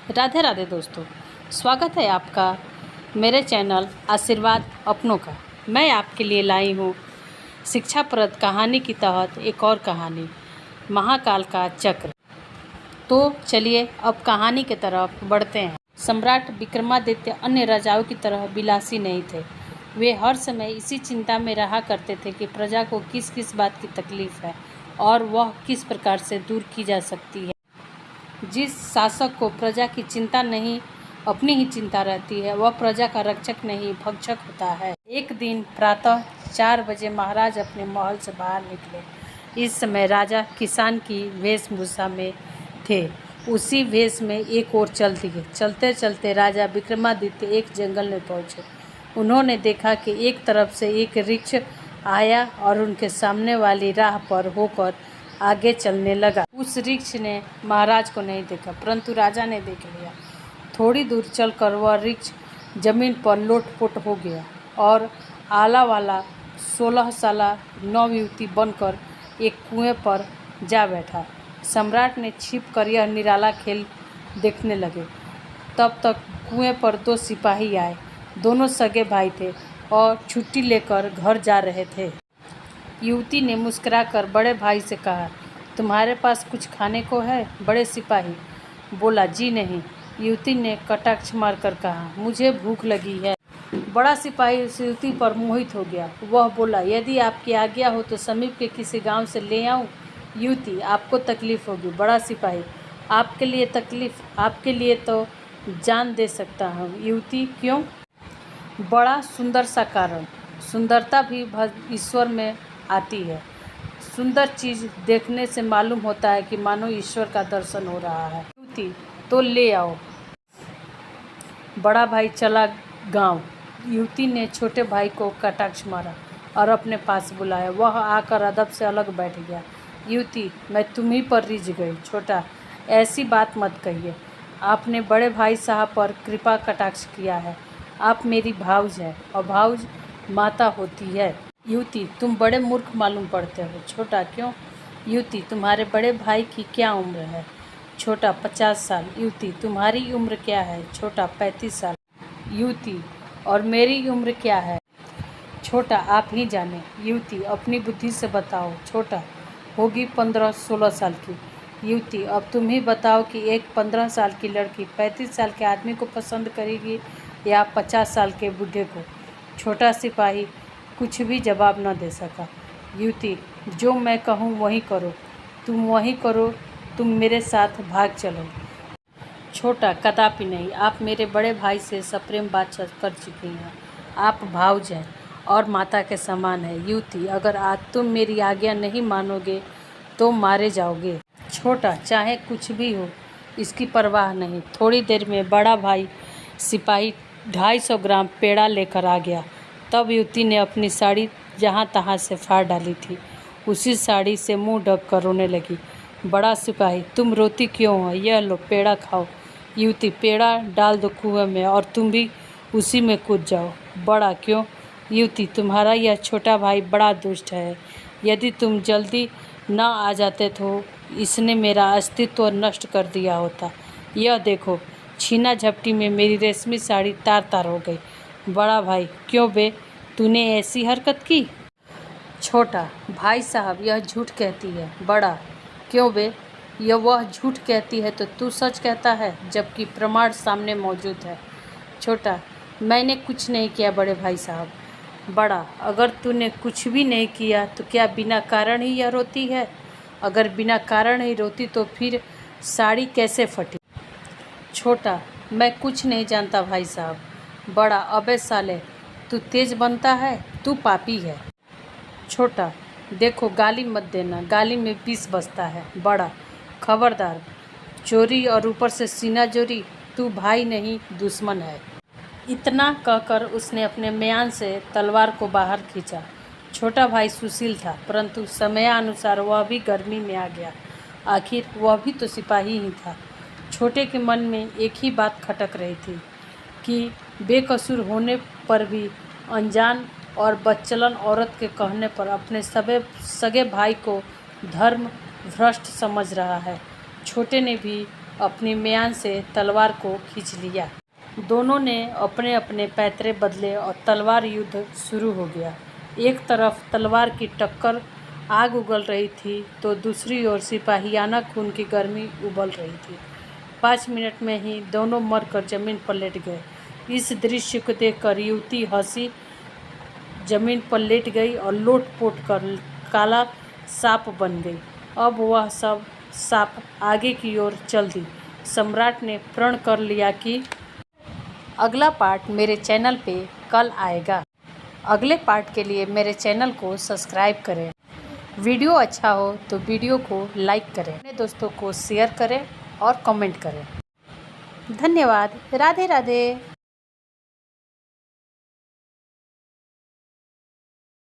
राधे राधे दोस्तों, स्वागत है आपका मेरे चैनल आशीर्वाद अपनों का। मैं आपके लिए लाई हूँ शिक्षाप्रद कहानी की तहत एक और कहानी, महाकाल का चक्र। तो चलिए अब कहानी की तरफ बढ़ते हैं। सम्राट विक्रमादित्य अन्य राजाओं की तरह विलासी नहीं थे। वे हर समय इसी चिंता में रहा करते थे कि प्रजा को किस किस बात की तकलीफ है और वह किस प्रकार से दूर की जा सकती है। जिस शासक को प्रजा की चिंता नहीं, अपनी ही चिंता रहती है, वह प्रजा का रक्षक नहीं, भक्षक होता है। एक दिन प्रातः 4 बजे महाराज अपने महल से बाहर निकले। इस समय राजा किसान की वेशभूषा में थे। उसी वेश में एक ओर चल दिए। चलते चलते राजा विक्रमादित्य एक जंगल में पहुँचे। उन्होंने देखा कि एक तरफ से एक वृक्ष आया और उनके सामने वाली राह पर होकर आगे चलने लगा। उस वृक्ष ने महाराज को नहीं देखा, परंतु राजा ने देख लिया। थोड़ी दूर चलकर वह वृक्ष जमीन पर लोटपोट हो गया और आला वाला 16 साला नवयुवती बनकर एक कुएं पर जा बैठा। सम्राट ने छिप कर यह निराला खेल देखने लगे। तब तक कुएं पर 2 सिपाही आए। दोनों सगे भाई थे और छुट्टी लेकर घर जा रहे थे। युवती ने मुस्कुराकर बड़े भाई से कहा, तुम्हारे पास कुछ खाने को है? बड़े सिपाही बोला, जी नहीं। युवती ने कटाक्ष मारकर कहा, मुझे भूख लगी है। बड़ा सिपाही उस युवती पर मोहित हो गया। वह बोला, यदि आपकी आज्ञा हो तो समीप के किसी गांव से ले आऊं? युवती, आपको तकलीफ होगी। बड़ा सिपाही, आपके लिए तकलीफ? आपके लिए तो जान दे सकता हूँ। युवती, क्यों? बड़ा सुंदर सा कारण। सुंदरता भी ईश्वर में आती है। सुंदर चीज़ देखने से मालूम होता है कि मानो ईश्वर का दर्शन हो रहा है। युवती, तो ले आओ। बड़ा भाई चला गांव। युवती ने छोटे भाई को कटाक्ष मारा और अपने पास बुलाया। वह आकर अदब से अलग बैठ गया। युवती, मैं तुम्ही पर रिझ गई। छोटा, ऐसी बात मत कहिए। आपने बड़े भाई साहब पर कृपा कटाक्ष किया है। आप मेरी भाउज हैं और भाउज माता होती है। युवती, तुम बड़े मूर्ख मालूम पड़ते हो। छोटा, क्यों? युवती, तुम्हारे बड़े भाई की क्या उम्र है? छोटा, 50 साल। युवती, तुम्हारी उम्र क्या है? छोटा, 35 साल। युवती, और मेरी उम्र क्या है? छोटा, आप ही जाने। युवती, अपनी बुद्धि से बताओ। छोटा, होगी 15-16 साल की। युवती, अब तुम ही बताओ कि एक 15 साल की लड़की 35 साल के आदमी को पसंद करेगी या 50 साल के बूढ़े को? छोटा सिपाही कुछ भी जवाब न दे सका। युवती, जो मैं कहूँ वही करो। तुम वही करो, तुम मेरे साथ भाग चलो। छोटा, कदापि नहीं। आप मेरे बड़े भाई से सप्रेम बात कर चुकी हैं। आप भाउज हैं और माता के समान है। युवती, अगर आज तुम मेरी आज्ञा नहीं मानोगे तो मारे जाओगे। छोटा, चाहे कुछ भी हो, इसकी परवाह नहीं। थोड़ी देर में बड़ा भाई सिपाही 250 ग्राम पेड़ा लेकर आ गया। तब युवती ने अपनी साड़ी जहाँ तहाँ से फाड़ डाली थी। उसी साड़ी से मुंह ढक कर रोने लगी। बड़ा सिपाही, तुम रोती क्यों हो? यह लो पेड़ा खाओ। युवती, पेड़ा डाल दो कुएं में और तुम भी उसी में कूद जाओ। बड़ा, क्यों? युवती, तुम्हारा यह छोटा भाई बड़ा दुष्ट है। यदि तुम जल्दी न आ जाते तो इसने मेरा अस्तित्व नष्ट कर दिया होता। यह देखो, छीना झपटी में मेरी रेशमी साड़ी तार तार हो गई। बड़ा भाई, क्यों बे, तूने ऐसी हरकत की? छोटा, भाई साहब, यह झूठ कहती है। बड़ा, क्यों बे, यह वह झूठ कहती है तो तू सच कहता है, जबकि प्रमाण सामने मौजूद है। छोटा, मैंने कुछ नहीं किया बड़े भाई साहब। बड़ा, अगर तूने कुछ भी नहीं किया तो क्या बिना कारण ही यह रोती है? अगर बिना कारण ही रोती तो फिर साड़ी कैसे फटी? छोटा, मैं कुछ नहीं जानता भाई साहब। बड़ा, अबे साले, तू तेज बनता है, तू पापी है। छोटा, देखो, गाली मत देना, गाली में विष बसता है। बड़ा, खबरदार, चोरी और ऊपर से सीना जोरी, तू भाई नहीं दुश्मन है। इतना कहकर उसने अपने म्यान से तलवार को बाहर खींचा। छोटा भाई सुशील था, परंतु समयानुसार वह भी गर्मी में आ गया। आखिर वह भी तो सिपाही ही था। छोटे के मन में एक ही बात खटक रही थी कि बेकसूर होने पर भी अनजान और बदचलन औरत के कहने पर अपने सगे भाई को धर्म भ्रष्ट समझ रहा है। छोटे ने भी अपनी म्यान से तलवार को खींच लिया। दोनों ने अपने अपने पैतरे बदले और तलवार युद्ध शुरू हो गया। एक तरफ तलवार की टक्कर आग उगल रही थी तो दूसरी ओर सिपाहियाना खून की गर्मी उबल रही थी। 5 मिनट में ही दोनों मरकर जमीन पर लेट गए। इस दृश्य को देखकर युवती हंसी जमीन पर लेट गई और लोट-पोट कर काला सांप बन गई। अब वह सब सांप आगे की ओर चल दी। सम्राट ने प्रण कर लिया कि अगला पार्ट मेरे चैनल पे कल आएगा। अगले पार्ट के लिए मेरे चैनल को सब्सक्राइब करें। वीडियो अच्छा हो तो वीडियो को लाइक करें, अपने दोस्तों को शेयर करें और कमेंट करें। धन्यवाद। राधे राधे।